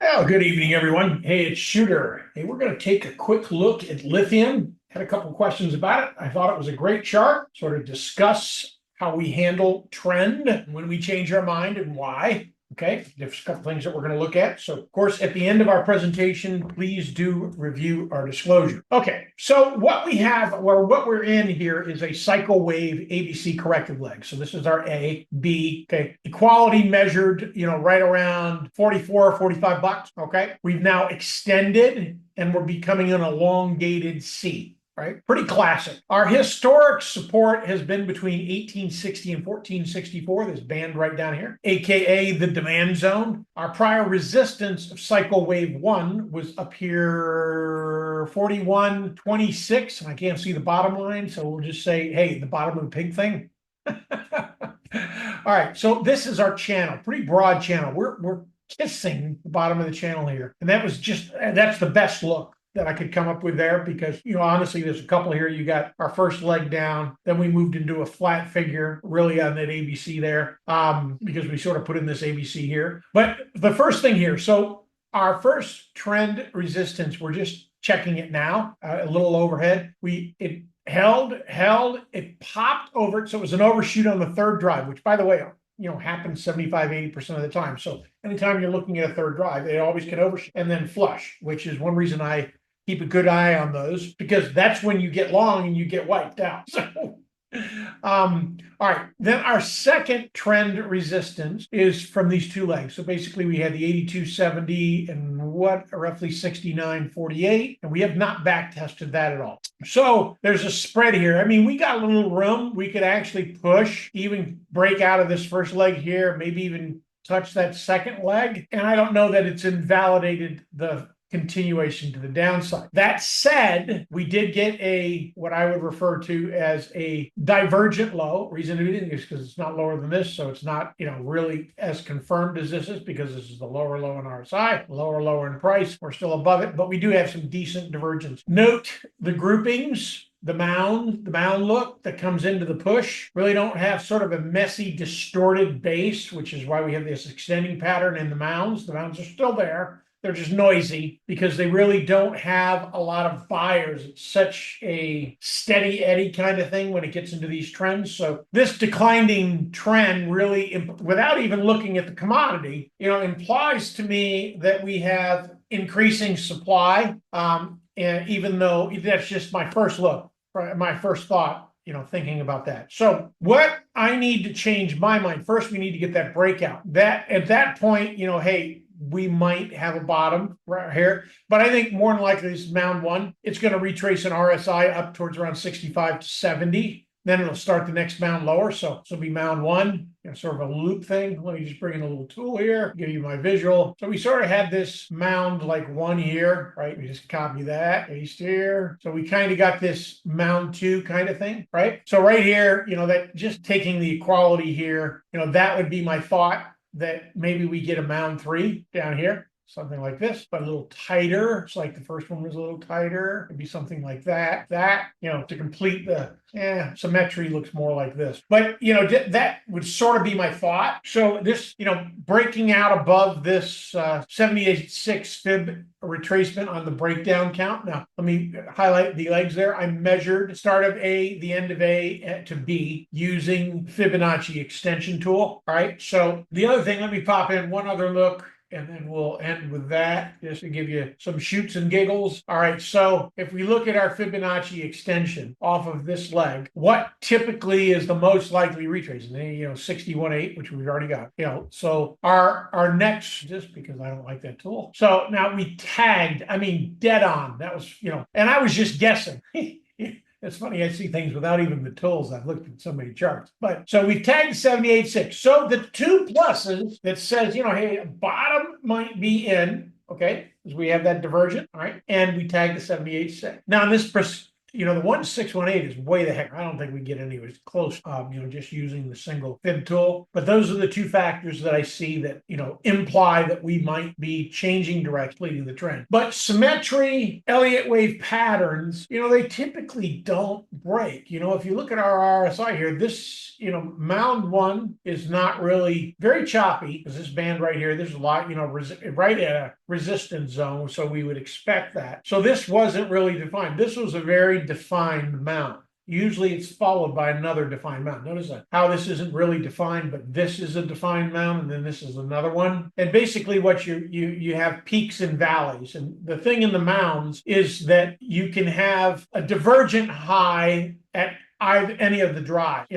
Well, good evening, everyone. Hey, it's Shooter. Hey, we're going to take a quick look at lithium. Had a couple questions about it. I thought it was a great chart, sort of discuss how we handle trend when we change our mind and why. Okay, there's a couple things that we're going to look at. So, of course, at the end of our presentation, please do review our disclosure. Okay, so what we have, or what we're in here, is a cycle wave ABC corrective leg. So this is our A, B, okay. Equality measured, right around 44 or 45 bucks, okay. We've now extended and we're becoming an elongated C. Right? Pretty classic. Our historic support has been between 1860 and 1464, this band right down here, aka the demand zone. Our prior resistance of cycle wave one was up here 41.26, and I can't see the bottom line, so we'll just say, hey, the bottom of the pig thing. All right, so this is our channel, pretty broad channel. We're kissing the bottom of the channel here, and that's the best look that I could come up with there, because honestly, there's a couple here. You got our first leg down, then we moved into a flat figure really on that ABC there, because we sort of put in this ABC here. But the first thing here, so our first trend resistance, we're just checking it now, a little overhead. It held, it popped over, so it was an overshoot on the third drive, which, by the way, happens 75-80% of the time. So anytime you're looking at a third drive, they always can overshoot and then flush, which is one reason I keep a good eye on those, because that's when you get long and you get wiped out. So, all right. Then our second trend resistance is from these two legs. So basically, we had the 82.70 and roughly 69.48, and we have not back tested that at all. So there's a spread here. I mean, we got a little room. We could actually push, even break out of this first leg here, maybe even touch that second leg. And I don't know that it's invalidated the continuation to the downside. That said, we did get what I would refer to as a divergent low. Reason being is because it's not lower than this, so it's not really as confirmed as this is, because this is the lower low in RSI, lower low in price. We're still above it, but we do have some decent divergence. Note the groupings. The mound look that comes into the push really don't have sort of a messy, distorted base, which is why we have this extending pattern in the mounds. The mounds are still there. They're just noisy because they really don't have a lot of buyers. It's such a steady eddy kind of thing when it gets into these trends. So this declining trend really, without even looking at the commodity, implies to me that we have increasing supply. And even though that's just my first look, my first thought, thinking about that. So what I need to change my mind, first, we need to get that breakout. That at that point, hey, we might have a bottom right here, but I think more than likely this is mound one. It's going to retrace an RSI up towards around 65 to 70. Then it'll start the next mound lower. So it'll be mound one, sort of a loop thing. Let me just bring in a little tool here, give you my visual. So we sort of had this mound like one here, right? We just copy that, paste here. So we kind of got this mound two kind of thing, right? So right here, that just taking the equality here, that would be my thought, that maybe we get a mound three down here, something like this, but a little tighter. It's like the first one was a little tighter. It'd be something like that. To complete the symmetry looks more like this. But, that would sort of be my thought. So this, breaking out above this 78.6 fib retracement on the breakdown count. Now, let me highlight the legs there. I measured start of A, the end of A to B using Fibonacci extension tool. All right. So the other thing, let me pop in one other look, and then we'll end with that, just to give you some shoots and giggles. All right, so if we look at our Fibonacci extension off of this leg, what typically is the most likely retrace? 61.8, which we've already got. So our next, just because I don't like that tool. So now we tagged, dead on. That was, and I was just guessing. It's funny, I see things without even the tools. I've looked at so many charts. But so we've tagged 78.6. So the two pluses that says, hey, bottom might be in, okay, because we have that divergent, all right, and we tagged the 78.6. Now in this the 1618 is way the heck. I don't think we get anywhere close, just using the single fib tool. But those are the two factors that I see that, imply that we might be changing directly to the trend. But symmetry, Elliott wave patterns, they typically don't break. If you look at our RSI here, this, mound one is not really very choppy because this band right here, there's a lot, right at a resistance zone. So we would expect that. So this wasn't really defined. This was a very defined mound. Usually it's followed by another defined mound. Notice that how this isn't really defined, but this is a defined mound, and then this is another one. And basically what you have peaks and valleys. And the thing in the mounds is that you can have a divergent high at any of the drives,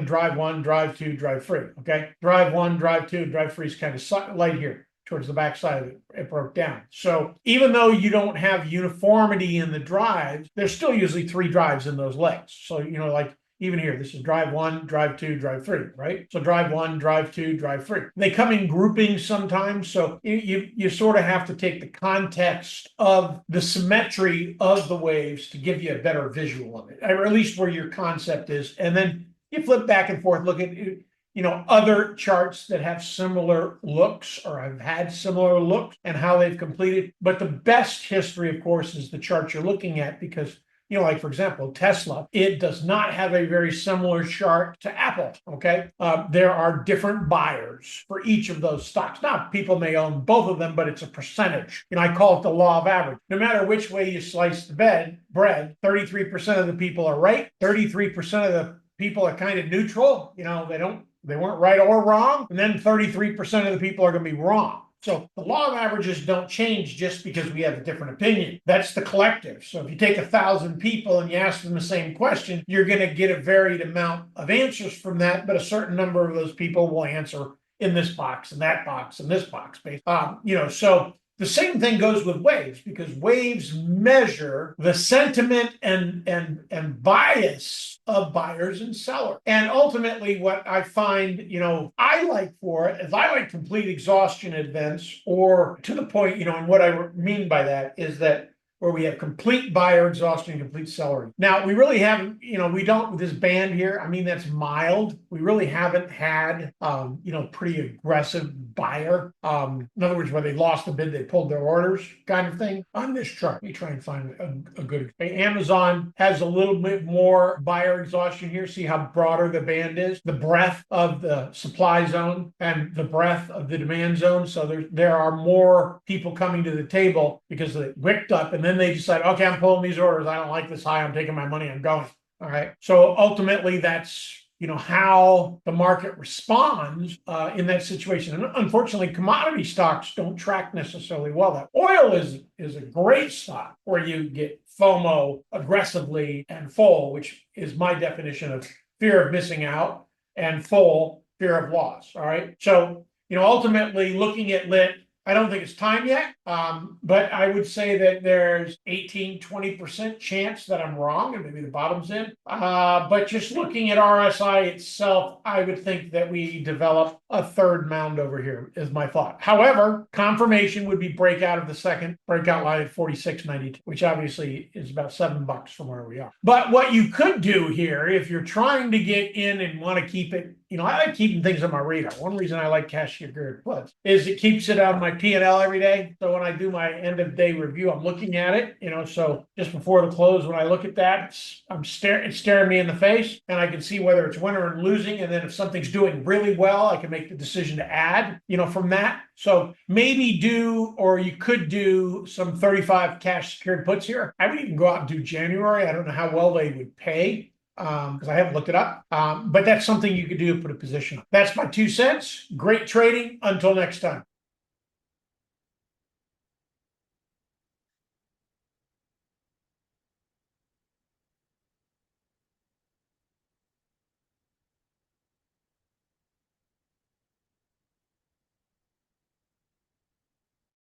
drive one, drive two, drive three. Okay. Drive one, drive two, drive three is kind of light here. Towards the back side of it, it broke down. So even though you don't have uniformity in the drives, there's still usually 3 drives in those legs. So, like even here, this is drive one, drive two, drive three, right? So drive one, drive two, drive three. They come in groupings sometimes. So you sort of have to take the context of the symmetry of the waves to give you a better visual of it, or at least where your concept is. And then you flip back and forth, look at other charts that have similar looks or have had similar looks and how they've completed. But the best history, of course, is the chart you're looking at because, like, for example, Tesla, it does not have a very similar chart to Apple, okay? There are different buyers for each of those stocks. Now, people may own both of them, but it's a percentage. I call it the law of average. No matter which way you slice the bread, 33% of the people are right, 33% of the people are kind of neutral. They weren't right or wrong. And then 33% of the people are going to be wrong. So the law of averages don't change just because we have a different opinion. That's the collective. So if you take 1,000 people and you ask them the same question, you're going to get a varied amount of answers from that. But a certain number of those people will answer in this box and that box and this box. So the same thing goes with waves because waves measure the sentiment and bias of buyers and sellers. And ultimately what I find, I like for it is I like complete exhaustion events or to the point, and what I mean by that is that where we have complete buyer exhaustion, complete seller. Now, we really haven't, we don't, with this band here, that's mild. We really haven't had, pretty aggressive buyer. In other words, where they lost the bid, they pulled their orders kind of thing on this chart. Let me try and find a good. Amazon has a little bit more buyer exhaustion here. See how broader the band is, the breadth of the supply zone and the breadth of the demand zone. So there are more people coming to the table because they wicked up and then they decide, okay, I'm pulling these orders. I don't like this high. I'm taking my money. I'm going. All right. So ultimately, that's how the market responds in that situation. And unfortunately, commodity stocks don't track necessarily well. That oil is a great stock where you get FOMO aggressively and full, which is my definition of fear of missing out, and full fear of loss. All right. So ultimately, looking at LIT, I don't think it's time yet, but I would say that there's 18-20% chance that I'm wrong and maybe the bottom's in. But just looking at RSI itself, I would think that we develop a third mound over here is my thought. However, confirmation would be breakout of the second breakout line at 46.92, which obviously is about $7 from where we are. But what you could do here, if you're trying to get in and want to keep it, I like keeping things on my radar. One reason I like cash secured puts is it keeps it on my P&L every day. So when I do my end of day review, I'm looking at it, so just before the close, when I look at that, it's staring me in the face and I can see whether it's winning or losing. And then if something's doing really well, I can make the decision to add, from that. So maybe you could do some 35 cash secured puts here. I would even go out and do January. I don't know how well they would pay. Because I haven't looked it up. But that's something you could do to put a position on. That's my 2 cents. Great trading. Until next time.